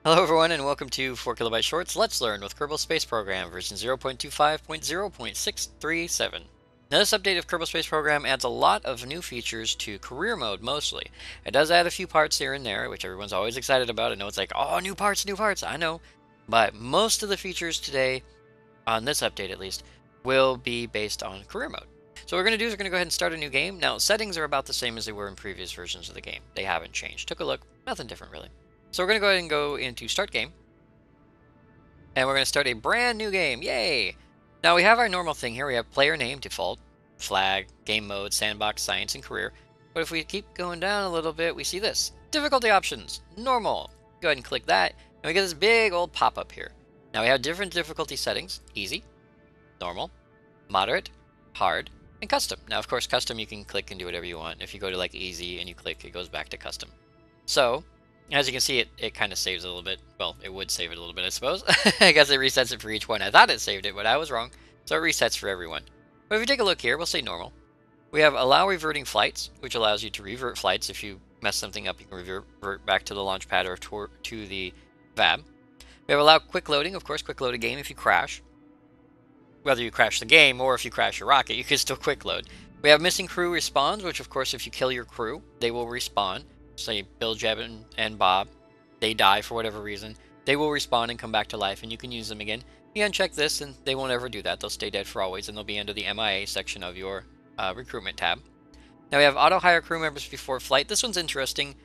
Hello everyone and welcome to 4KB Shorts Let's Learn with Kerbal Space Program version 0.25.0.637. Now this update of Kerbal Space Program adds a lot of new features to career mode mostly. It does add a few parts here and there, which everyone's always excited about. I know it's like, oh, new parts, I know. But most of the features today, on this update at least, will be based on career mode. So what we're going to do is we're going to go ahead and start a new game. Now settings are about the same as they were in previous versions of the game. They haven't changed. Took a look, nothing different really. So we're going to go ahead and go into Start Game. And we're going to start a brand new game. Yay! Now we have our normal thing here. We have player name, default, flag, game mode, sandbox, science, and career. But if we keep going down a little bit, we see this. Difficulty options, normal. Go ahead and click that. And we get this big old pop-up here. Now we have different difficulty settings. Easy, normal, moderate, hard, and custom. Now of course custom you can click and do whatever you want. If you go to like easy and you click, it goes back to custom. So as you can see, it kind of saves it a little bit. Well, it would save it a little bit, I suppose. I guess it resets it for each one. I thought it saved it, but I was wrong. So it resets for everyone. But if we take a look here, we'll say normal. We have allow reverting flights, which allows you to revert flights. If you mess something up, you can revert back to the launch pad or to the VAB. We have allow quick loading. Of course, quick load a game if you crash. Whether you crash the game or if you crash your rocket, you can still quick load. We have missing crew respawns, which of course, if you kill your crew, they will respawn. Say Bill, Jeb, and Bob, they die for whatever reason, they will respawn and come back to life, and you can use them again. You uncheck this, and they won't ever do that. They'll stay dead for always, and they'll be under the MIA section of your recruitment tab. Now we have auto hire crew members before flight. This one's interesting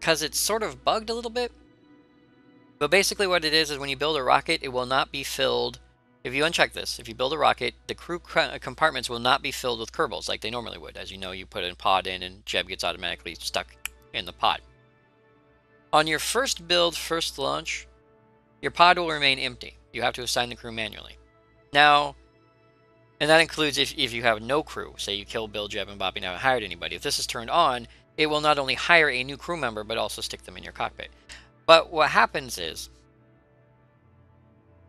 because it's sort of bugged a little bit. But basically what it is when you build a rocket, it will not be filled. If you uncheck this, if you build a rocket, the crew compartments will not be filled with Kerbals like they normally would. As you know, you put a pod in, and Jeb gets automatically stuck in the pod. On your first build, first launch, your pod will remain empty. You have to assign the crew manually. Now, and that includes if you have no crew, say you kill Bill, Jeb, and Bobby and haven't hired anybody. If this is turned on, it will not only hire a new crew member, but also stick them in your cockpit. But what happens is,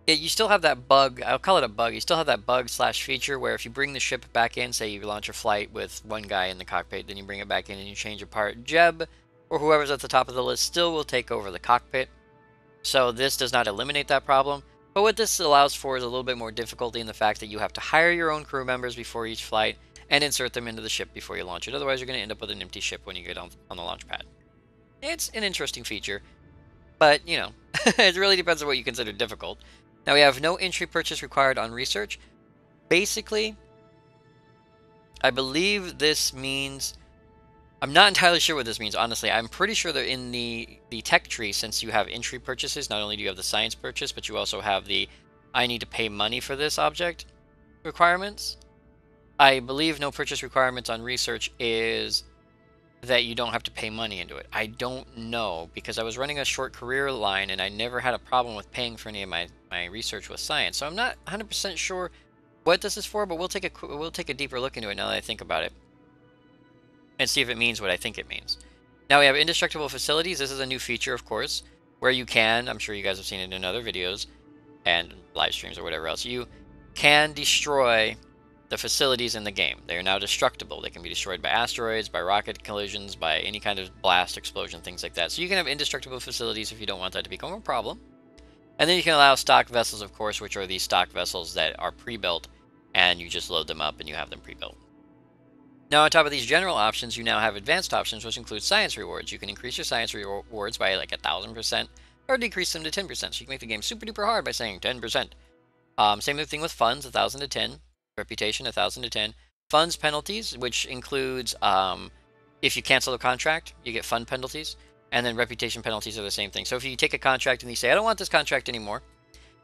you still have that bug, I'll call it a bug, you still have that bug slash feature where if you bring the ship back in, say you launch a flight with one guy in the cockpit, then you bring it back in and you change a part, Jeb, or whoever's at the top of the list, still will take over the cockpit. So this does not eliminate that problem, but what this allows for is a little bit more difficulty in the fact that you have to hire your own crew members before each flight and insert them into the ship before you launch it. Otherwise, you're going to end up with an empty ship when you get on the launch pad. It's an interesting feature, but, you know, it really depends on what you consider difficult. Now we have no entry purchase required on research. Basically, I believe this means, I'm not entirely sure what this means, honestly. I'm pretty sure that in the tech tree, since you have entry purchases, not only do you have the science purchase, but you also have the I need to pay money for this object requirements. I believe no purchase requirements on research is that you don't have to pay money into it. I don't know, because I was running a short career line and I never had a problem with paying for any of my research with science. So I'm not 100% sure what this is for, but we'll take a deeper look into it now that I think about it and see if it means what I think it means. Now we have indestructible facilities. This is a new feature, of course, where you can, I'm sure you guys have seen it in other videos and live streams or whatever else, you can destroy the facilities in the game. They are now destructible. They can be destroyed by asteroids, by rocket collisions, by any kind of blast, explosion, things like that. So you can have indestructible facilities if you don't want that to become a problem. And then you can allow stock vessels, of course, which are these stock vessels that are pre-built, and you just load them up and you have them pre-built. Now on top of these general options, you now have advanced options, which include science rewards. You can increase your science rewards by like 1,000%, or decrease them to 10%. So you can make the game super duper hard by saying 10%. Same thing with funds, 1,000 to 10. Reputation, 1,000 to 10. Funds penalties, which includes if you cancel a contract, you get fund penalties. And then reputation penalties are the same thing. So if you take a contract and you say, I don't want this contract anymore,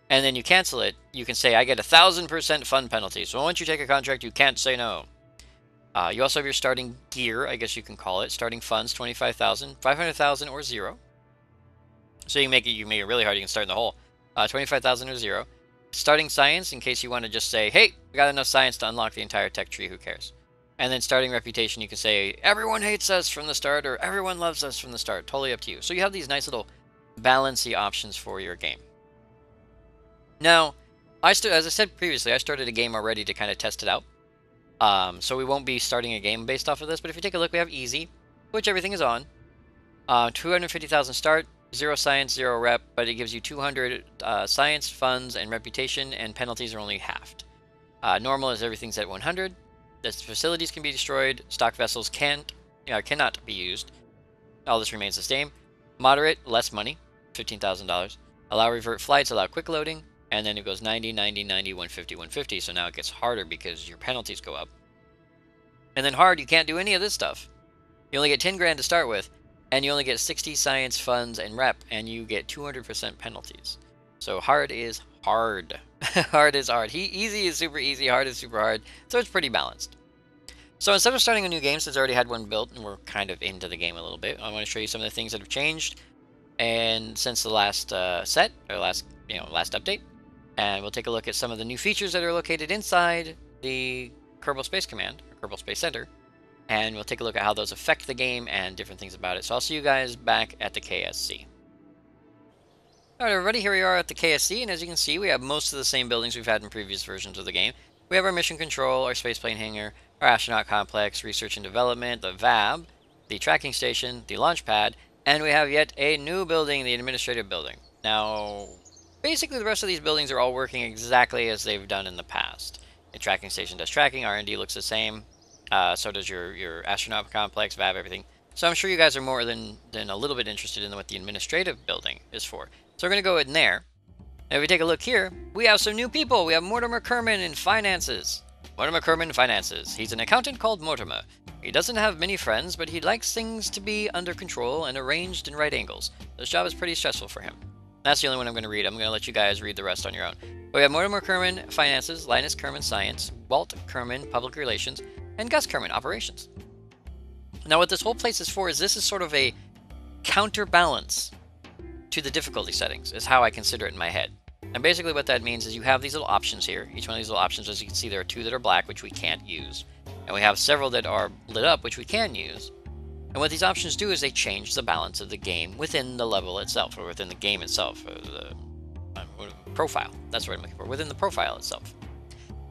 and then you cancel it, you can say, I get 1,000% fund penalty. So once you take a contract, you can't say no. You also have your starting gear, I guess you can call it. Starting funds, 25,000, 500,000, or 0. So you make it really hard. You can start in the hole. 25,000 or 0. Starting science, in case you want to just say, hey, we got enough science to unlock the entire tech tree, who cares? And then starting reputation, you can say, everyone hates us from the start, or everyone loves us from the start. Totally up to you. So you have these nice little balancey options for your game. Now, as I said previously, I started a game already to kind of test it out. So we won't be starting a game based off of this, but if you take a look, we have easy, which everything is on. 250,000 start, 0 science, 0 rep, but it gives you 200 science, funds, and reputation, and penalties are only halved. Normal is everything's at 100. The facilities can be destroyed. Stock vessels cannot be used. All this remains the same. Moderate, less money, $15,000. Allow revert flights, allow quick loading, and then it goes 90, 90, 90, 150, 150. So now it gets harder because your penalties go up. And then hard, you can't do any of this stuff. You only get 10 grand to start with, and you only get 60 science, funds, and rep, and you get 200% penalties. So hard is hard. Hard is hard. Easy is super easy, hard is super hard. So it's pretty balanced. So instead of starting a new game, since I already had one built and we're kind of into the game a little bit, I want to show you some of the things that have changed and since the last last update. And we'll take a look at some of the new features that are located inside the Kerbal Space Command, or Kerbal Space Center. And we'll take a look at how those affect the game and different things about it. So I'll see you guys back at the KSC. Alright everybody, here we are at the KSC, and as you can see, we have most of the same buildings we've had in previous versions of the game. We have our mission control, our spaceplane hangar, our astronaut complex, research and development, the VAB, the tracking station, the launch pad, and we have yet a new building, the administrative building. Now, basically the rest of these buildings are all working exactly as they've done in the past. The tracking station does tracking, R&D looks the same, so does your astronaut complex, VAB, everything. So I'm sure you guys are more than a little bit interested in what the administrative building is for. So we're going to go in there. And if we take a look here, we have some new people. We have Mortimer Kerman in finances. Mortimer Kerman in finances. He's an accountant called Mortimer. He doesn't have many friends, but he likes things to be under control and arranged in right angles. This job is pretty stressful for him. That's the only one I'm going to read. I'm going to let you guys read the rest on your own. But we have Mortimer Kerman finances, Linus Kerman science, Walt Kerman public relations, and Gus Kerman operations. Now what this whole place is for is this is sort of a counterbalance to the difficulty settings, is how I consider it in my head. And basically what that means is you have these little options here. Each one of these little options, as you can see, there are 2 that are black, which we can't use. And we have several that are lit up, which we can use. And what these options do is they change the balance of the game within the level itself, or within the game itself, or the profile. That's what I'm looking for, within the profile itself.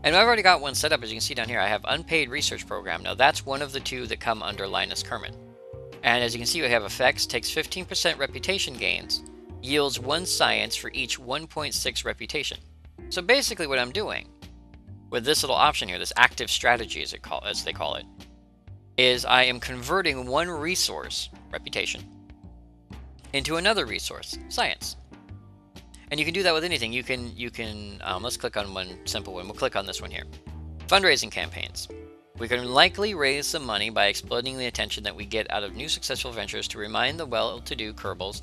And I've already got one set up, as you can see down here. I have unpaid research program. Now that's one of the 2 that come under Linus Kerman. And as you can see, we have effects, takes 15% reputation gains, yields 1 science for each 1.6 reputation. So basically what I'm doing with this little option here, this active strategy as they call it, is I am converting one resource, reputation, into another resource, science. And you can do that with anything. You can let's click on one simple one. We'll click on this one here. Fundraising campaigns. We can likely raise some money by exploiting the attention that we get out of new successful ventures to remind the well-to-do Kerbals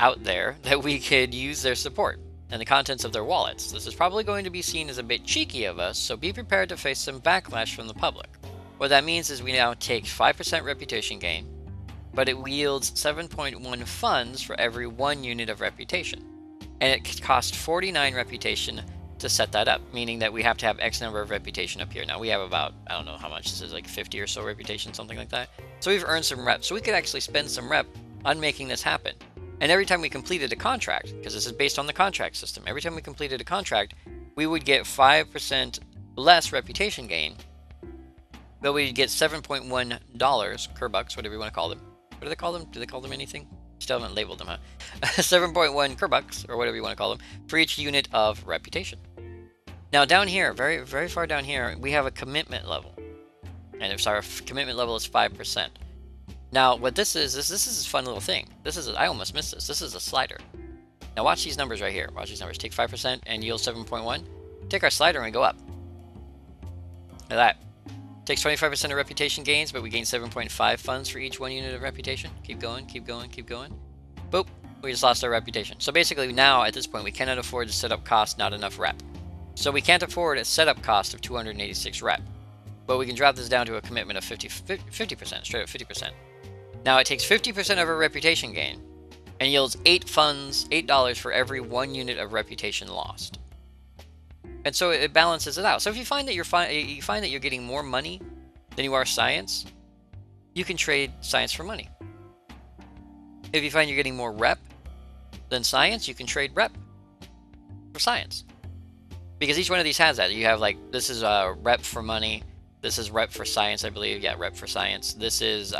out there that we could use their support and the contents of their wallets. This is probably going to be seen as a bit cheeky of us, so be prepared to face some backlash from the public. What that means is we now take 5% reputation gain, but it yields 7.1 funds for every 1 unit of reputation. And it costs 49 reputation to set that up, meaning that we have to have X number of reputation up here. Now we have about, I don't know how much this is, like 50 or so reputation, something like that. So we've earned some rep. So we could actually spend some rep on making this happen. And every time we completed a contract, because this is based on the contract system, every time we completed a contract, we would get 5% less reputation gain, but we'd get $7.1 Kerbucks, whatever you want to call them. What do they call them? Do they call them anything? Still haven't labeled them, huh? 7.1 Kerbucks, or whatever you want to call them, for each unit of reputation. Now down here, very, very far down here, we have a commitment level. And if our commitment level is 5%. Now, what this is a fun little thing. I almost missed this. This is a slider. Now watch these numbers right here. Watch these numbers. Take 5% and yield 7.1. Take our slider and we go up. Look at that. Takes 25% of reputation gains, but we gain 7.5 funds for each 1 unit of reputation. Keep going, keep going, keep going. Boop. We just lost our reputation. So basically now, at this point, we cannot afford to set up cost, not enough rep. So we can't afford a setup cost of 286 rep. But we can drop this down to a commitment of 50%, straight up 50%. Now it takes 50% of our reputation gain and yields $8 for every 1 unit of reputation lost. And so it balances it out. So if you find that you're getting more money than you are science, you can trade science for money. If you find you're getting more rep than science, you can trade rep for science. Because each one of these has that. You have like, this is rep for money. This is rep for science, I believe. Yeah, rep for science. This is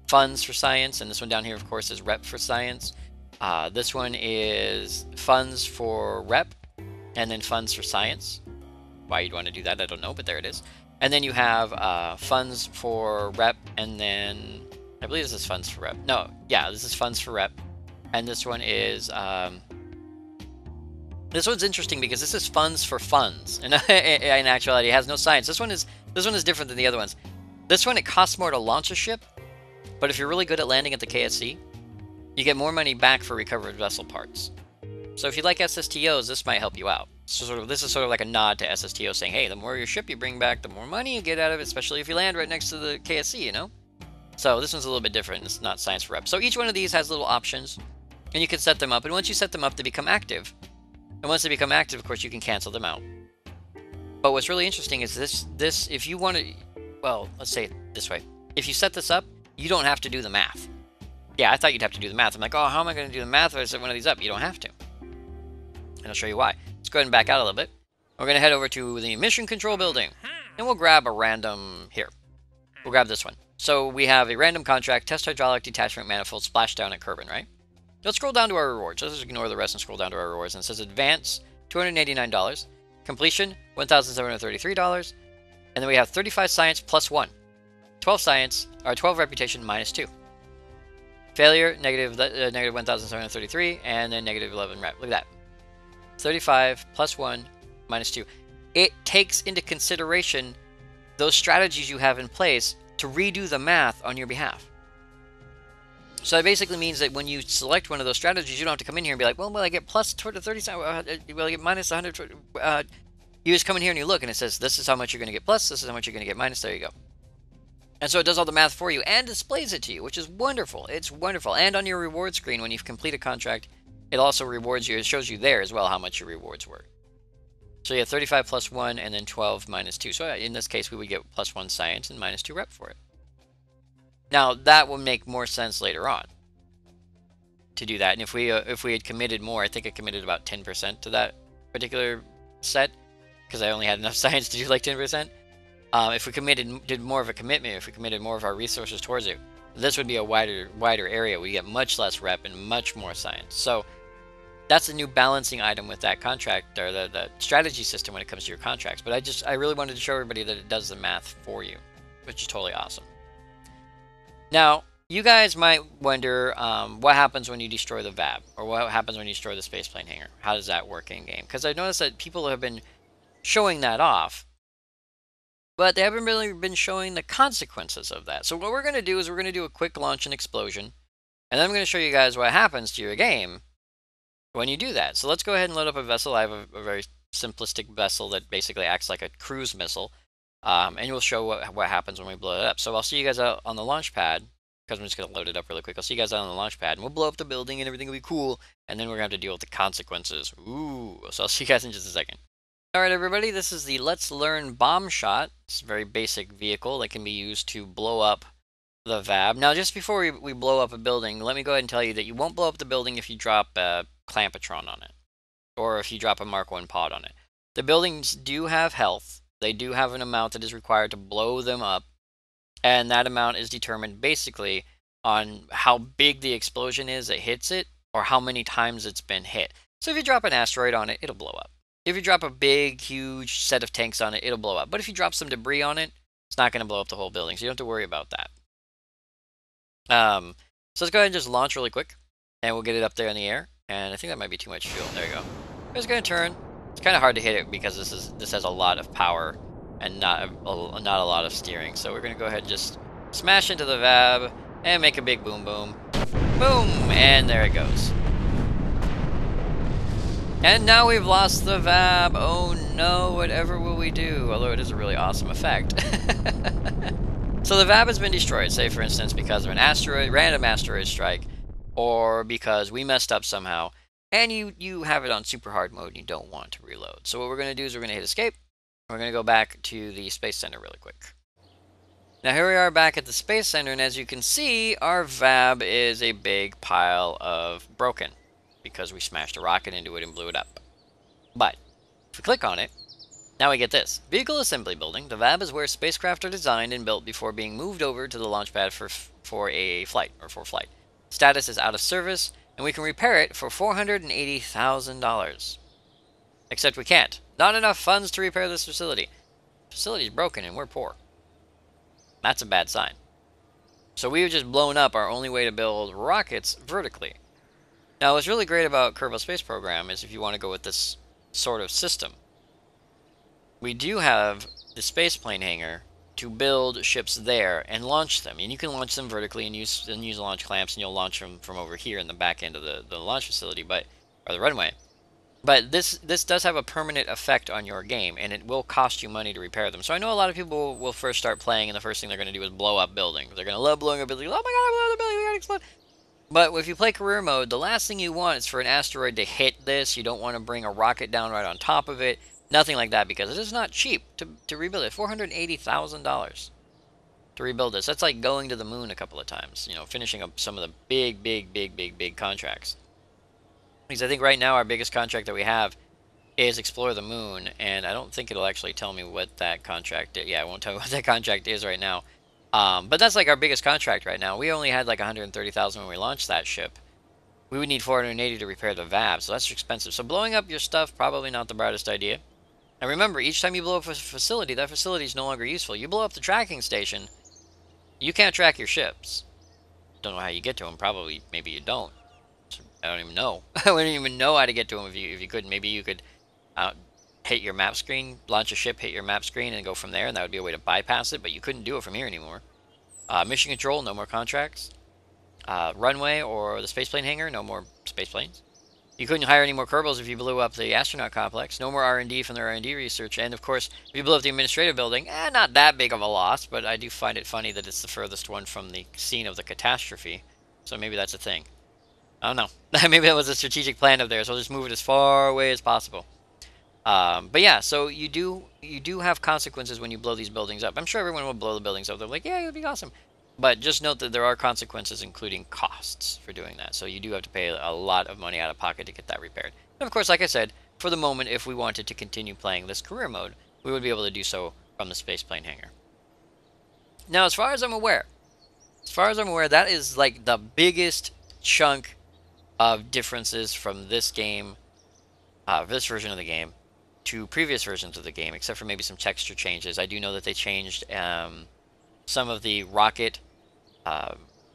funds for science, and this one down here, of course, is rep for science. This one is funds for rep, and then funds for science. Why you'd want to do that, I don't know, but there it is. And then you have funds for rep, and then I believe this is funds for rep. No, yeah, this is funds for rep, and this one is this one's interesting because this is funds for funds, and in actuality, it has no science. This one is different than the other ones. This one, it costs more to launch a ship, but if you're really good at landing at the KSC, you get more money back for recovered vessel parts. So if you like SSTOs, this might help you out. So this is sort of like a nod to SSTO saying, hey, the more your ship you bring back, the more money you get out of it, especially if you land right next to the KSC, you know? So this one's a little bit different. It's not science for rep. So each one of these has little options, and you can set them up. And once you set them up, they become active. And once they become active, of course, you can cancel them out. But what's really interesting is this if you want to, well, let's say it this way. If you set this up, you don't have to do the math. Yeah, I thought you'd have to do the math. I'm like, oh, how am I going to do the math if I set one of these up? You don't have to. And I'll show you why. Let's go ahead and back out a little bit. We're going to head over to the mission control building. And we'll grab a random here. We'll grab this one. So we have a random contract, test hydraulic detachment manifold splashdown at Kerbal, right? Let's scroll down to our rewards. Let's just ignore the rest and scroll down to our rewards. And it says advance, $289. Completion, $1,733. And then we have 35 science plus 1. 12 science, or 12 reputation minus 2. Failure, negative 1,733, and then negative 11 rep. Look at that. 35 plus 1 minus 2. It takes into consideration those strategies you have in place to redo the math on your behalf. So it basically means that when you select one of those strategies, you don't have to come in here and be like, well, will I get plus 30, will I get minus 100? You just come in here and you look, and it says, this is how much you're going to get plus, this is how much you're going to get minus, there you go. And so it does all the math for you and displays it to you, which is wonderful. It's wonderful. And on your reward screen, when you complete a contract, it also rewards you. It shows you there as well how much your rewards were. So you have 35 plus 1 and then 12 minus 2. So in this case, we would get plus 1 science and minus 2 rep for it. Now, that will make more sense later on to do that. And if we had committed more, I think I committed about 10% to that particular set because I only had enough science to do like 10%. If we did more of a commitment, if we committed more of our resources towards it, this would be a wider area. We get much less rep and much more science. So that's a new balancing item with that contract, or the strategy system when it comes to your contracts. But I really wanted to show everybody that it does the math for you, which is totally awesome. Now, you guys might wonder what happens when you destroy the VAB, or what happens when you destroy the spaceplane hangar. How does that work in game? Because I've noticed that people have been showing that off, but they haven't really been showing the consequences of that. So what we're going to do is we're going to do a quick launch and explosion, and then I'm going to show you guys what happens to your game when you do that. So let's go ahead and load up a vessel. I have a very simplistic vessel that basically acts like a cruise missile, and we'll show what happens when we blow it up. So I'll see you guys out on the launch pad, because I'm just going to load it up really quick. I'll see you guys out on the launch pad, and we'll blow up the building, and everything will be cool, and then we're going to have to deal with the consequences. Ooh, so I'll see you guys in just a second. Alright everybody, this is the Let's Learn Bomb Shot. It's a very basic vehicle that can be used to blow up the VAB. Now just before we blow up a building, let me go ahead and tell you that you won't blow up the building if you drop a Clampatron on it, or if you drop a Mark 1 pod on it. The buildings do have health. They do have an amount that is required to blow them up, and that amount is determined basically on how big the explosion is that hits it, or how many times it's been hit. So if you drop an asteroid on it, it'll blow up. If you drop a big, huge set of tanks on it, it'll blow up. But if you drop some debris on it, it's not going to blow up the whole building, so you don't have to worry about that. So let's go ahead and just launch really quick, and we'll get it up there in the air. And I think that might be too much fuel. There you go. It's going to turn. It's kind of hard to hit it because this has a lot of power and not a lot of steering. So we're going to go ahead and just smash into the VAB and make a big boom boom. Boom! And there it goes. And now we've lost the VAB. Oh no, whatever will we do? Although it is a really awesome effect. So the VAB has been destroyed, say for instance because of an random asteroid strike, or because we messed up somehow, and you have it on super hard mode and you don't want to reload. So what we're going to do is we're going to hit escape. We're going to go back to the Space Center really quick. Now here we are back at the Space Center, and as you can see, our VAB is a big pile of broken, because we smashed a rocket into it and blew it up. But if we click on it, Now we get this. Vehicle assembly building. The VAB is where spacecraft are designed and built before being moved over to the launch pad for a flight, or for flight. Status is out of service, and we can repair it for $480,000. Except we can't. Not enough funds to repair this facility. The facility is broken and we're poor. That's a bad sign. So we've just blown up our only way to build rockets vertically. Now what's really great about Kerbal Space Program is if you want to go with this sort of system, we do have the spaceplane hangar to build ships there and launch them. And you can launch them vertically and use launch clamps, and you'll launch them from over here in the back end of the launch facility, or the runway. But this does have a permanent effect on your game, and it will cost you money to repair them. So I know a lot of people will first start playing, and the first thing they're going to do is blow up buildings. They're going to love blowing up buildings. Oh my god, I blew up the building, we got to explode. But if you play career mode, the last thing you want is for an asteroid to hit this. You don't want to bring a rocket down right on top of it. Nothing like that, because it is not cheap to rebuild it. $480,000 to rebuild this. That's like going to the moon a couple of times. You know, finishing up some of the big contracts. Because I think right now our biggest contract that we have is explore the moon, and I don't think it'll actually tell me what that contract is. Yeah, it won't tell me what that contract is right now. But that's like our biggest contract right now. We only had like 130,000 when we launched that ship. We would need 480 to repair the VAB, so that's expensive. So blowing up your stuff, probably not the brightest idea. And remember, each time you blow up a facility, that facility is no longer useful. You blow up the tracking station, you can't track your ships. Don't know how you get to them. Probably, maybe you don't. I don't even know. I wouldn't even know how to get to them if you couldn't. Maybe you could hit your map screen, launch a ship, hit your map screen, and go from there, and that would be a way to bypass it, but you couldn't do it from here anymore. Mission control, no more contracts. Runway or the spaceplane hangar, no more spaceplanes. You couldn't hire any more Kerbals if you blew up the astronaut complex. No more R&D from their R&D research. And, of course, if you blew up the administrative building, not that big of a loss, but I do find it funny that it's the furthest one from the scene of the catastrophe. So maybe that's a thing. I don't know. Maybe that was a strategic plan of theirs. So we'll just move it as far away as possible. But yeah, so you do have consequences when you blow these buildings up. I'm sure everyone will blow the buildings up. They're like, yeah, it would be awesome. But just note that there are consequences, including costs, for doing that. So you do have to pay a lot of money out of pocket to get that repaired. And of course, like I said, for the moment, if we wanted to continue playing this career mode, we would be able to do so from the spaceplane hangar. Now, as far as I'm aware, that is like the biggest chunk of differences from this game, this version of the game, to previous versions of the game, except for maybe some texture changes. I do know that they changed some of the rocket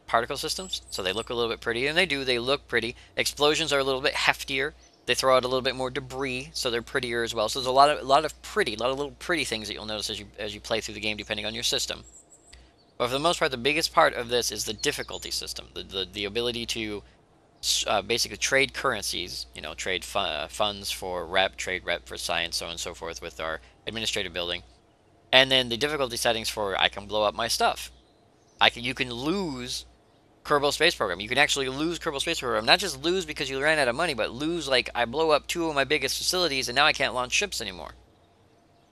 particle systems, so they look a little bit pretty, and they look pretty. Explosions are a little bit heftier. They throw out a little bit more debris, so they're prettier as well. So there's a lot of little pretty things that you'll notice as you play through the game, depending on your system. But for the most part, the biggest part of this is the difficulty system, the ability to basically trade currencies, trade funds for rep, trade rep for science, so on and so forth with our administrative building. And then the difficulty settings for I can blow up my stuff. You can lose Kerbal Space Program. You can actually lose Kerbal Space Program. Not just lose because you ran out of money, but lose like I blow up 2 of my biggest facilities and now I can't launch ships anymore.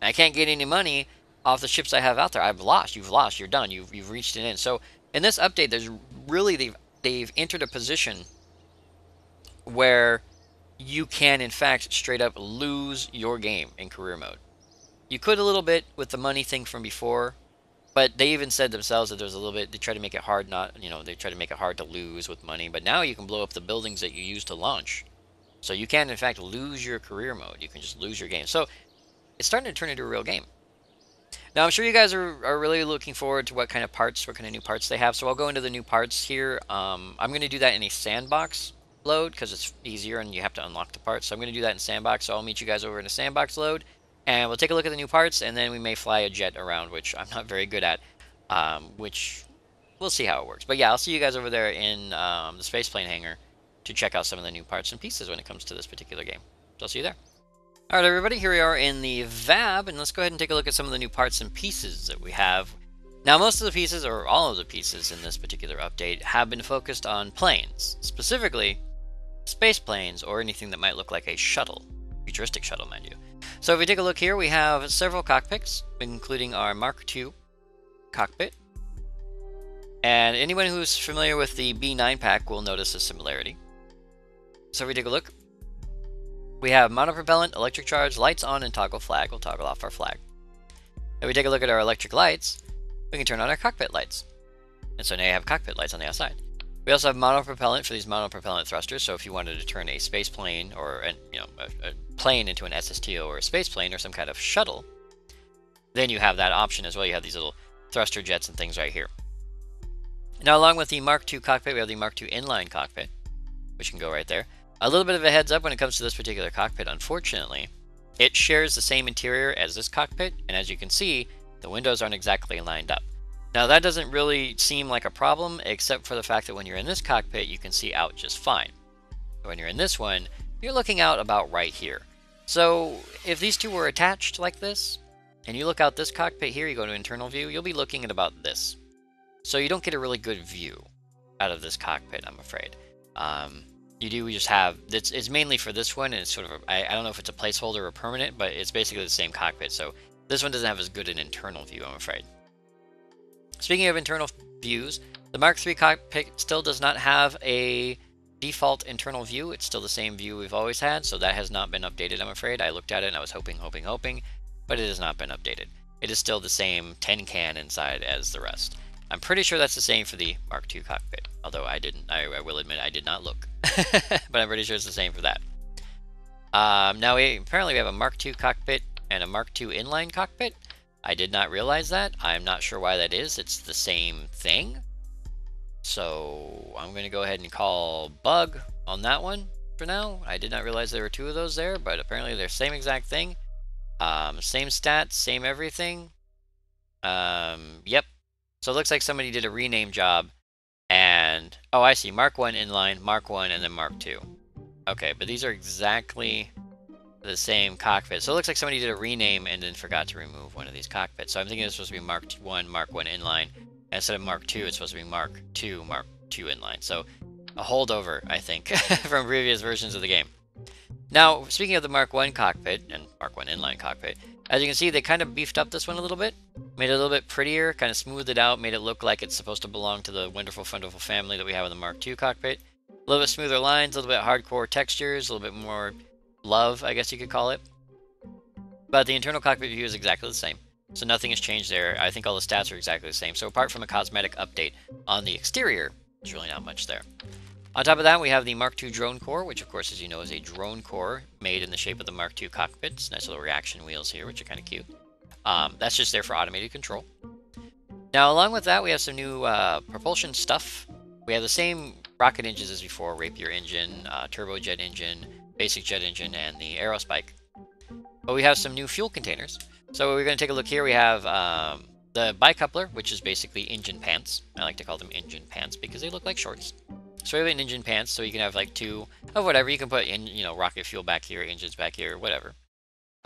And I can't get any money off the ships I have out there. I've lost. You've lost. You're done. You've reached an end. So in this update, there's really they've entered a position where you can in fact straight up lose your game in career mode. You could a little bit with the money thing from before, but they even said themselves that there's a little bit, they try to make it hard they try to make it hard to lose with money, but now you can blow up the buildings that you use to launch. So you can in fact lose your career mode. You can just lose your game. So it's starting to turn into a real game. Now I'm sure you guys are really looking forward to what kind of new parts they have. So I'll go into the new parts here. I'm going to do that in a sandbox load because it's easier and you have to unlock the parts. So I'm going to do that in sandbox. So I'll meet you guys over in a sandbox load. And we'll take a look at the new parts, and then we may fly a jet around, which I'm not very good at, which we'll see how it works. But yeah, I'll see you guys over there in the spaceplane hangar to check out some of the new parts and pieces when it comes to this particular game. So I'll see you there. Alright everybody, here we are in the VAB, and let's go ahead and take a look at some of the new parts and pieces that we have. Now most of the pieces, or all of the pieces in this particular update, have been focused on planes, specifically space planes or anything that might look like a shuttle, futuristic shuttle mind you. So if we take a look here, we have several cockpits, including our Mark II cockpit. And anyone who's familiar with the B9 pack will notice a similarity. So if we take a look, We have monopropellant, electric charge, lights on, and toggle flag. We'll toggle off our flag. If we take a look at our electric lights, we can turn on our cockpit lights. And so now you have cockpit lights on the outside. We also have monopropellant for these monopropellant thrusters, so if you wanted to turn a space plane or a plane into an SSTO or a space plane or some kind of shuttle, then you have that option as well. You have these little thruster jets and things right here. Now, along with the Mark II cockpit, we have the Mark II inline cockpit, which can go right there. A little bit of a heads up when it comes to this particular cockpit, unfortunately. It shares the same interior as this cockpit, and as you can see, the windows aren't exactly lined up. Now, that doesn't really seem like a problem, except for the fact that when you're in this cockpit, you can see out just fine. When you're in this one, you're looking out about right here. So, if these two were attached like this, and you look out this cockpit here, you go to internal view, you'll be looking at about this. So you don't get a really good view out of this cockpit, I'm afraid. You do just have, it's mainly for this one, and it's sort of, I don't know if it's a placeholder or permanent, but it's basically the same cockpit. So this one doesn't have as good an internal view, I'm afraid. Speaking of internal views, the Mark III cockpit still does not have a default internal view. It's still the same view we've always had, so that has not been updated, I'm afraid. I looked at it and I was hoping, but it has not been updated. It is still the same tin can inside as the rest. I'm pretty sure that's the same for the Mark II cockpit, although I will admit I did not look, but I'm pretty sure it's the same for that. Now, apparently we have a Mark II cockpit and a Mark II inline cockpit. I did not realize that. I'm not sure why that is. It's the same thing. So I'm going to go ahead and call bug on that one for now. I did not realize there were two of those there, but apparently they're same exact thing. Same stats, same everything. Yep. So it looks like somebody did a rename job, and oh, I see. Mark 1 inline, Mark 1, and then Mark 2. Okay, but these are exactly the same cockpit. So it looks like somebody did a rename and then forgot to remove one of these cockpits. So I'm thinking it's supposed to be Mark 1 inline. And instead of Mark 2, it's supposed to be Mark 2 inline. So a holdover, I think, from previous versions of the game. Now, speaking of the Mark 1 cockpit and Mark 1 inline cockpit, as you can see, they kind of beefed up this one a little bit, made it a little bit prettier, kind of smoothed it out, made it look like it's supposed to belong to the wonderful, wonderful family that we have in the Mark II cockpit. A little bit smoother lines, a little bit hardcore textures, a little bit more love, I guess you could call it. But the internal cockpit view is exactly the same, so nothing has changed there. I think all the stats are exactly the same. So apart from a cosmetic update on the exterior, there's really not much there. On top of that, we have the Mark II drone core, which of course, as you know, is a drone core made in the shape of the Mark II cockpits. Nice little reaction wheels here, which are kind of cute. That's just there for automated control. Now, along with that, we have some new propulsion stuff. We have the same rocket engines as before: Rapier engine, turbojet engine, basic jet engine, and the aerospike. But we have some new fuel containers. So we're going to take a look here. We have the bicoupler, which is basically engine pants. I like to call them engine pants because they look like shorts. So we have an engine pants, so you can have like two of whatever. You can put in, rocket fuel back here, engines back here, whatever.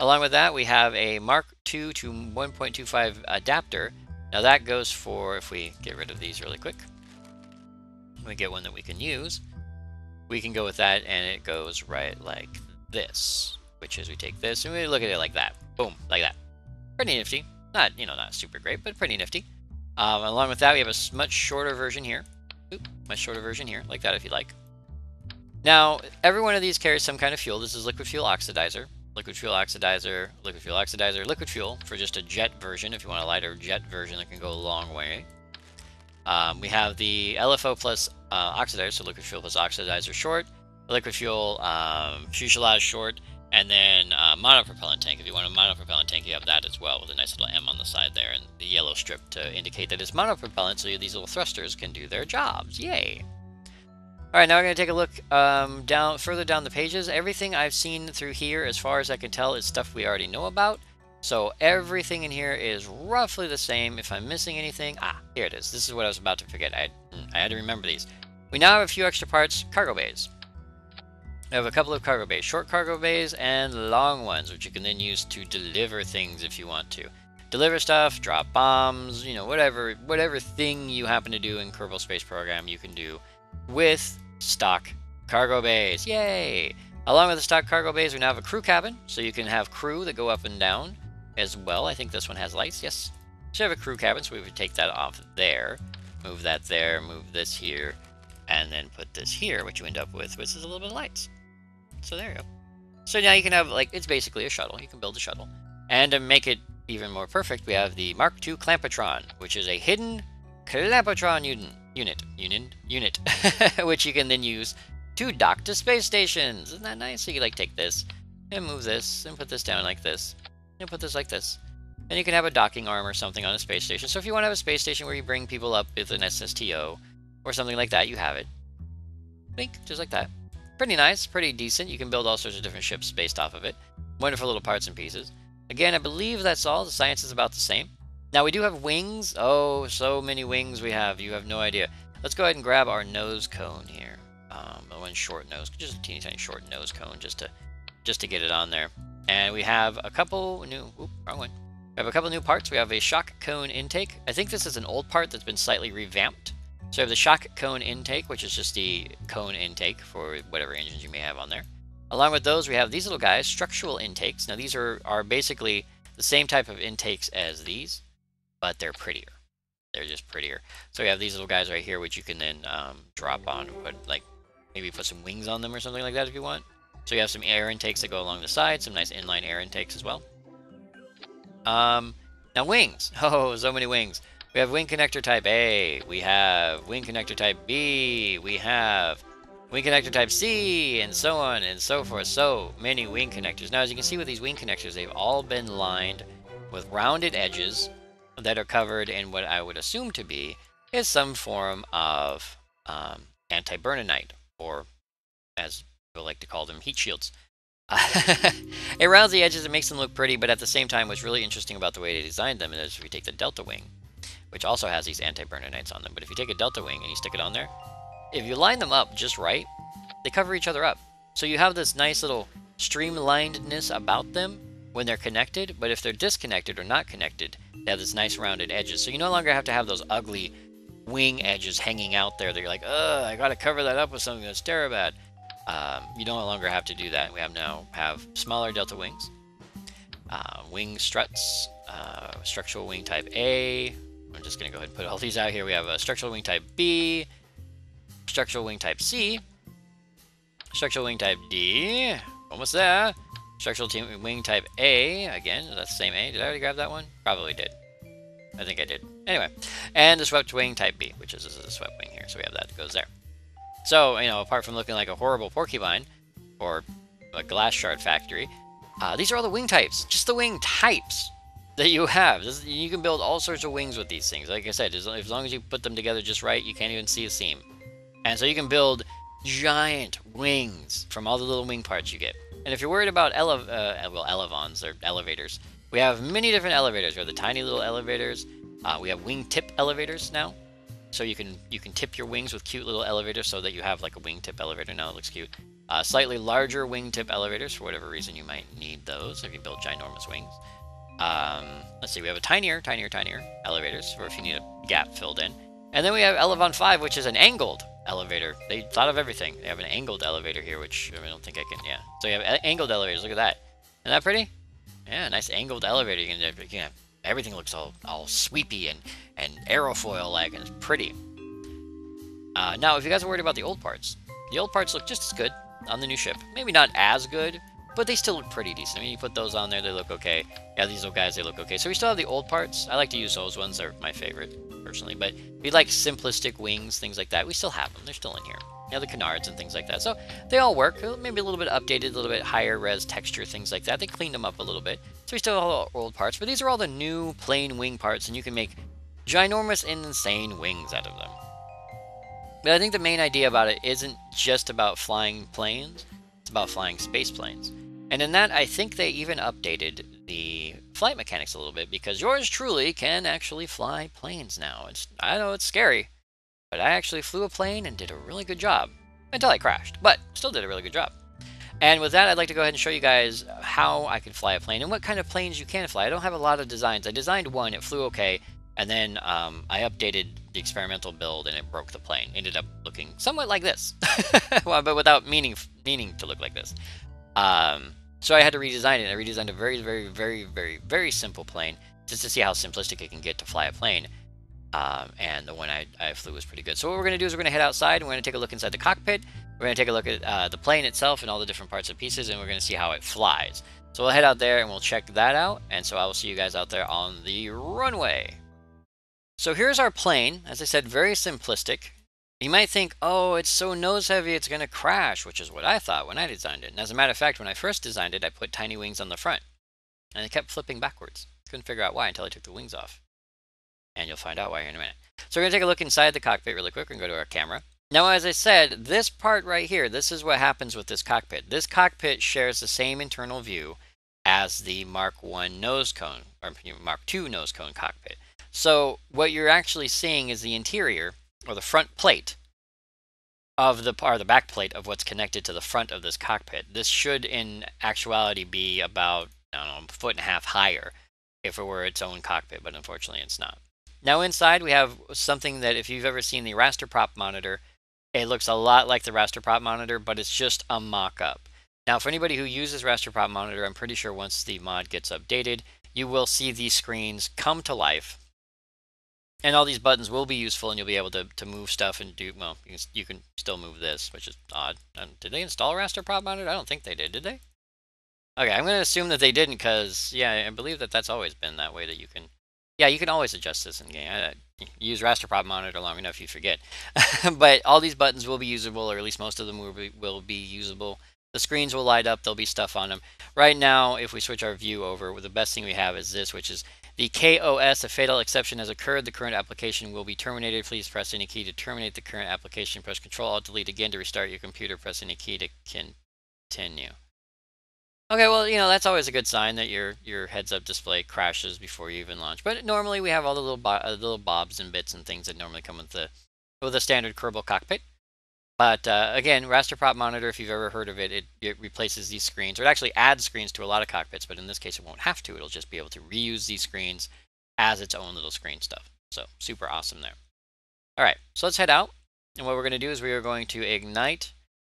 Along with that, we have a Mark II to 1.25 adapter. Now that goes for, if we get rid of these really quick, we get one that we can use. We can go with that, and it goes right like this, which is we take this and we look at it like that. Boom, like that. Pretty nifty. Not, not super great, but pretty nifty. Along with that, we have a much shorter version here. Much shorter version here, like that if you like. Now, every one of these carries some kind of fuel. This is liquid fuel oxidizer, liquid fuel oxidizer, liquid fuel oxidizer, liquid fuel for just a jet version. If you want a lighter jet version that can go a long way. We have the LFO plus oxidizer, so liquid fuel plus oxidizer short, liquid fuel fuselage short, and then monopropellant tank. If you want a monopropellant tank, you have that as well with a nice little M on the side there and the yellow strip to indicate that it's monopropellant, so these little thrusters can do their jobs. Yay! Alright, now we're going to take a look further down the pages. Everything I've seen through here, as far as I can tell, is stuff we already know about. So everything in here is roughly the same. If I'm missing anything, here it is. This is what I was about to forget. I had to remember these. We now have a few extra parts, cargo bays. We have a couple of cargo bays, short cargo bays and long ones, which you can then use to deliver things if you want to. Deliver stuff, drop bombs, whatever thing you happen to do in Kerbal Space Program, you can do with stock cargo bays. Yay! Along with the stock cargo bays, we now have a crew cabin, so you can have crew that go up and down as well. I think this one has lights, yes. So you have a crew cabin, so we would take that off there, move that there, move this here, and then put this here, which you end up with, which is a little bit of lights. So there you go. So now you can have, like, it's basically a shuttle. You can build a shuttle. And to make it even more perfect, we have the Mark II Clampatron, which is a hidden Clampatron unit, which you can then use to dock to space stations. Isn't that nice? So you can, like, take this and move this and put this down like this and put this like this. And you can have a docking arm or something on a space station. So if you want to have a space station where you bring people up with an SSTO or something like that, you have it. Blink, just like that. Pretty nice, pretty decent. You can build all sorts of different ships based off of it. Wonderful little parts and pieces. Again, I believe that's all. The science is about the same. Now, we do have wings. Oh, so many wings we have. You have no idea. Let's go ahead and grab our nose cone here. The one short nose, just a teeny tiny short nose cone, just to get it on there. And we have a couple new. Oop, wrong one. We have a couple new parts. We have a shock cone intake. I think this is an old part that's been slightly revamped. So we have the shock cone intake, which is just the cone intake for whatever engines you may have on there. Along with those, we have these little guys, structural intakes. Now, these are basically the same type of intakes as these, but they're prettier. They're just prettier. So we have these little guys right here, which you can then drop on, but like maybe put some wings on them or something like that if you want. So you have some air intakes that go along the side, some nice inline air intakes as well. Now wings. Oh, so many wings. We have wing connector type A. We have wing connector type B. We have wing connector type C, and so on and so forth. So many wing connectors. Now, as you can see with these wing connectors, they've all been lined with rounded edges that are covered in what I would assume to be is some form of anti-burnonite, or as people like to call them, heat shields. It rounds the edges, it makes them look pretty, but at the same time, what's really interesting about the way they designed them is if you take the Delta Wing, which also has these anti-burnonites on them, but if you take a Delta Wing and you stick it on there, if you line them up just right, they cover each other up. So you have this nice little streamlinedness about them when they're connected, but if they're disconnected or not connected, they have this nice rounded edges. So you no longer have to have those ugly wing edges hanging out there that you're like, ugh, I gotta cover that up with something that's terrible. You no longer have to do that. We now have smaller Delta Wings, wing struts, structural wing type A. I'm just going to go ahead and put all these out here. We have a structural wing type B, structural wing type C, structural wing type D, almost there, structural wing type A, again, that's the same A. Did I already grab that one? Probably did. I think I did. Anyway, and the swept wing type B, which is a swept wing here, so we have that goes there. So, you know, apart from looking like a horrible porcupine or a glass shard factory, these are all the wing types, just the wing types that you have. You can build all sorts of wings with these things. Like I said, as long as you put them together just right, you can't even see a seam. And so you can build giant wings from all the little wing parts you get. And if you're worried about elevons, or elevators, we have many different elevators. We have the tiny little elevators. We have wing tip elevators now. So you can tip your wings with cute little elevators so that you have like a wingtip elevator. Now it looks cute. Slightly larger wingtip elevators, for whatever reason you might need those if you build ginormous wings. Let's see, we have a tinier elevators for if you need a gap filled in. And then we have Elevon 5, which is an angled elevator. They thought of everything. They have an angled elevator here, which I don't think I can, yeah. So you have angled elevators, look at that. Isn't that pretty? Yeah, nice angled elevator. You can have, everything looks all sweepy and aerofoil-like, and it's pretty. Now, if you guys are worried about the old parts look just as good on the new ship. Maybe not as good, but they still look pretty decent. I mean, you put those on there, they look okay. Yeah, these little guys, they look okay. So we still have the old parts. I like to use those ones. They're my favorite, personally. But if you like simplistic wings, things like that, we still have them. They're still in here. You know, the canards and things like that. So they all work. Maybe a little bit updated, a little bit higher res texture, things like that. They cleaned them up a little bit. So we still have all the old parts. But these are all the new plain wing parts, and you can make ginormous and insane wings out of them. But I think the main idea about it isn't just about flying planes. It's about flying space planes. And in that, I think they even updated the flight mechanics a little bit, because yours truly can actually fly planes now. I know it's scary, but I actually flew a plane and did a really good job. Until I crashed, but still did a really good job. And with that, I'd like to go ahead and show you guys how I can fly a plane and what kind of planes you can fly. I don't have a lot of designs. I designed one, it flew okay, and then I updated the experimental build and it broke the plane. Ended up looking somewhat like this, well, but without meaning to look like this. So I had to redesign it. I redesigned a very, very, very, very, very simple plane just to see how simplistic it can get to fly a plane. And the one I flew was pretty good. So what we're going to do is we're going to head outside and we're going to take a look inside the cockpit, We're going to take a look at the plane itself and all the different parts and pieces, and we're going to see how it flies. So we'll head out there and we'll check that out, and so I will see you guys out there on the runway. So here's our plane. As I said, very simplistic. You might think, oh, it's so nose heavy, it's going to crash, which is what I thought when I designed it. And as a matter of fact, when I first designed it, I put tiny wings on the front, and they kept flipping backwards. Couldn't figure out why until I took the wings off. And you'll find out why here in a minute. So we're going to take a look inside the cockpit really quick and go to our camera. Now, as I said, this part right here, this is what happens with this cockpit. This cockpit shares the same internal view as the Mark I nose cone, or Mark II nose cone cockpit. So what you're actually seeing is the interior, or the front plate, of the back plate of what's connected to the front of this cockpit. This should, in actuality, be about, I don't know, a foot and a half higher if it were its own cockpit, but unfortunately it's not. Now inside we have something that, if you've ever seen the raster prop monitor, it looks a lot like the raster prop monitor, but it's just a mock-up. Now, for anybody who uses raster prop monitor, I'm pretty sure once the mod gets updated, you will see these screens come to life. And all these buttons will be useful, and you'll be able to move stuff and do, well, you can still move this, which is odd. Did they install raster prop monitor? I don't think they did they? Okay, I'm going to assume that they didn't, because, yeah, I believe that that's always been that way, that you can, yeah, you can always adjust this in game. Use raster prop monitor long enough, you forget. But all these buttons will be usable, or at least most of them will be usable. The screens will light up, there'll be stuff on them. Right now, if we switch our view over, the best thing we have is this, which is the KOS. A fatal exception has occurred. The current application will be terminated. Please press any key to terminate the current application. Press Control Alt Delete again to restart your computer. Press any key to continue. Okay, well, you know, that's always a good sign that your heads-up display crashes before you even launch. But normally we have all the little bobs and bits and things that normally come with the standard Kerbal cockpit. But again, raster prop monitor, if you've ever heard of it, it replaces these screens, or it actually adds screens to a lot of cockpits. But in this case, it won't have to. It'll just be able to reuse these screens as its own little screen stuff. So super awesome there. All right, so let's head out. And what we're going to do is we are going to ignite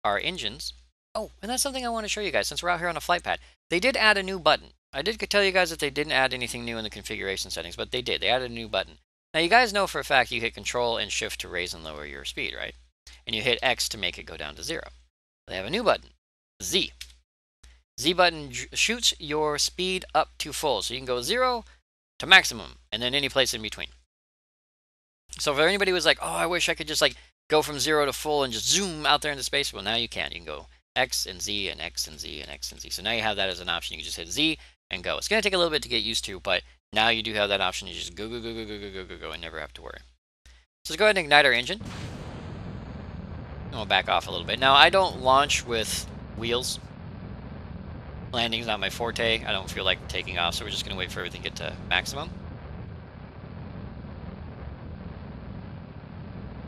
our engines. Oh, and that's something I want to show you guys, since we're out here on a flight pad. They did add a new button. I did tell you guys that they didn't add anything new in the configuration settings, but they did. They added a new button. Now, you guys know for a fact you hit Control and Shift to raise and lower your speed, right? And you hit X to make it go down to 0. They have a new button, Z. Z button shoots your speed up to full. So you can go 0 to maximum, and then any place in between. So for anybody who's like, oh, I wish I could just like go from 0 to full and just zoom out there into space, well, now you can. You can go X and Z and X and Z and X and Z. So now you have that as an option. You can just hit Z and go. It's going to take a little bit to get used to, but now you do have that option. You just go, go, go, go, go, go, go, go, go, and never have to worry. So let's go ahead and ignite our engine. And we'll back off a little bit. Now, I don't launch with wheels. Landing's not my forte. I don't feel like taking off, so we're just going to wait for everything to get to maximum.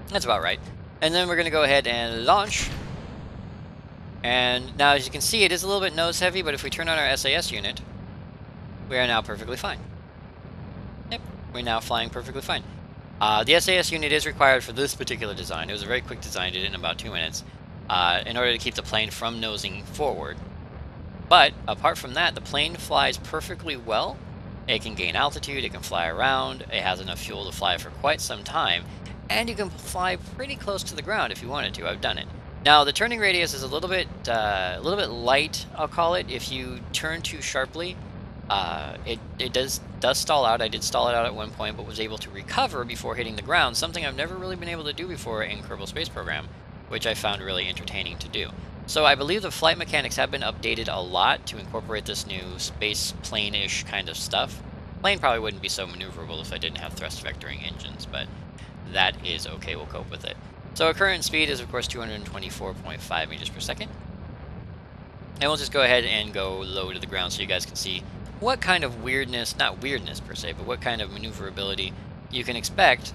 That's about right. And then we're going to go ahead and launch. And now, as you can see, it is a little bit nose heavy, but if we turn on our SAS unit, we are now perfectly fine. Yep, we're now flying perfectly fine. The SAS unit is required for this particular design. It was a very quick design, did it in about 2 minutes, in order to keep the plane from nosing forward. But apart from that, the plane flies perfectly well. It can gain altitude, it can fly around, it has enough fuel to fly for quite some time, and you can fly pretty close to the ground if you wanted to. I've done it. Now, the turning radius is a little bit light, I'll call it. If you turn too sharply, it does stall out. I did stall it out at one point, but was able to recover before hitting the ground, something I've never really been able to do before in Kerbal Space Program, which I found really entertaining to do. So I believe the flight mechanics have been updated a lot to incorporate this new space plane-ish kind of stuff. Plane probably wouldn't be so maneuverable if I didn't have thrust vectoring engines, but that is okay. We'll cope with it. So our current speed is, of course, 224.5 meters per second. And we'll just go ahead and go low to the ground so you guys can see what kind of weirdness, not weirdness per se, but what kind of maneuverability you can expect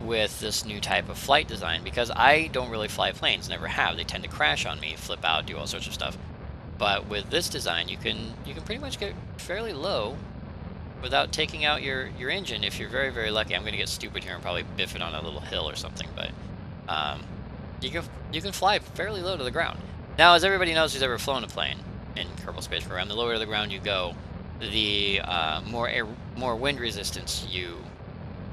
with this new type of flight design. Because I don't really fly planes, never have. They tend to crash on me, flip out, do all sorts of stuff. But with this design, you can pretty much get fairly low without taking out your engine if you're very, very lucky. I'm going to get stupid here and probably biff it on a little hill or something, but you can fly fairly low to the ground. Now, as everybody knows who's ever flown a plane in Kerbal Space Program, the lower to the ground you go, the more wind resistance you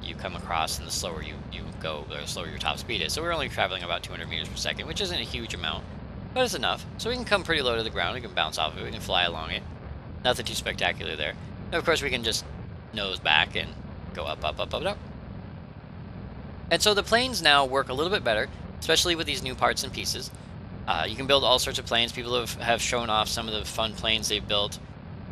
you come across, and the slower you go, the slower your top speed is. So we're only traveling about 200 meters per second, which isn't a huge amount, but it's enough. So we can come pretty low to the ground, we can bounce off of it, we can fly along it. Nothing too spectacular there. And of course, we can just nose back and go up, up, up, up, up. And so the planes now work a little bit better, especially with these new parts and pieces. You can build all sorts of planes. People have shown off some of the fun planes they've built.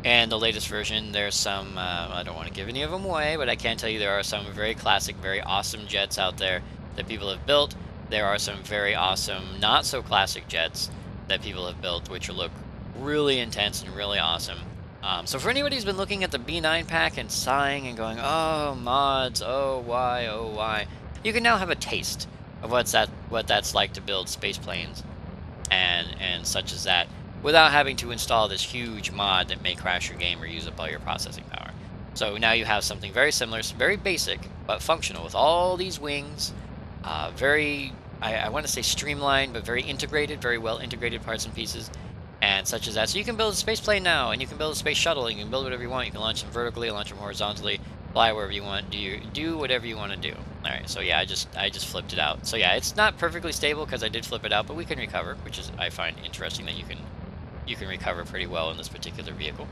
And the latest version, there's some, I don't want to give any of them away, but I can tell you there are some very classic, very awesome jets out there that people have built. There are some very awesome, not so classic jets that people have built, which look really intense and really awesome. So for anybody who's been looking at the B9 pack and sighing and going, oh, mods, oh, why, you can now have a taste of what that's like to build space planes and such as that, without having to install this huge mod that may crash your game or use up all your processing power. So now you have something very similar, very basic, but functional, with all these wings, very, I want to say streamlined, but very integrated, very well integrated parts and pieces, and such as that. So you can build a space plane now, and you can build a space shuttle, and you can build whatever you want. You can launch them vertically, launch them horizontally, fly wherever you want, do whatever you want to do. Alright, so yeah, I just flipped it out. So yeah, it's not perfectly stable because I did flip it out, but we can recover, which is, I find interesting that you can recover pretty well in this particular vehicle.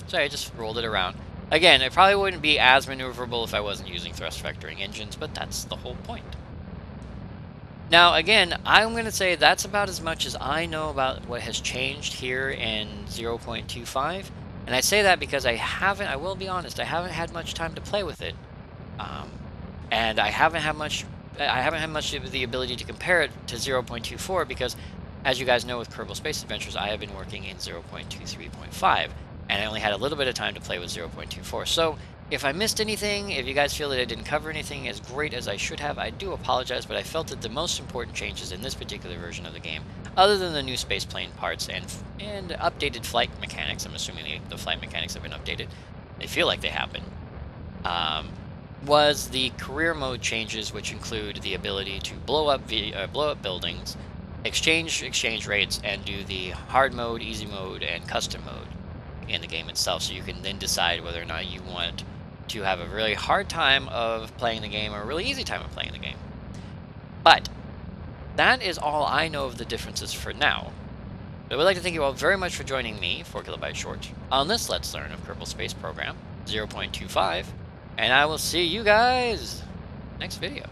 So I just rolled it around. Again, it probably wouldn't be as maneuverable if I wasn't using thrust vectoring engines, but that's the whole point. Now, again, I'm going to say that's about as much as I know about what has changed here in 0.25. And I say that because I will be honest, I haven't had much time to play with it. And I haven't had much of the ability to compare it to 0.24 because, as you guys know, with Kerbal Space Adventures, I have been working in 0.23.5, and I only had a little bit of time to play with 0.24. So if I missed anything, if you guys feel that I didn't cover anything as great as I should have, I do apologize, but I felt that the most important changes in this particular version of the game, other than the new spaceplane parts and updated flight mechanics — I'm assuming the flight mechanics have been updated, they feel like they have been, was the career mode changes, which include the ability to blow up buildings, exchange rates, and do the hard mode, easy mode, and custom mode in the game itself. So you can then decide whether or not you want to have a really hard time of playing the game or a really easy time of playing the game. But that is all I know of the differences for now. I would like to thank you all very much for joining me, 4KB Short, on this Let's Learn of Kerbal Space Program 0.25, and I will see you guys next video.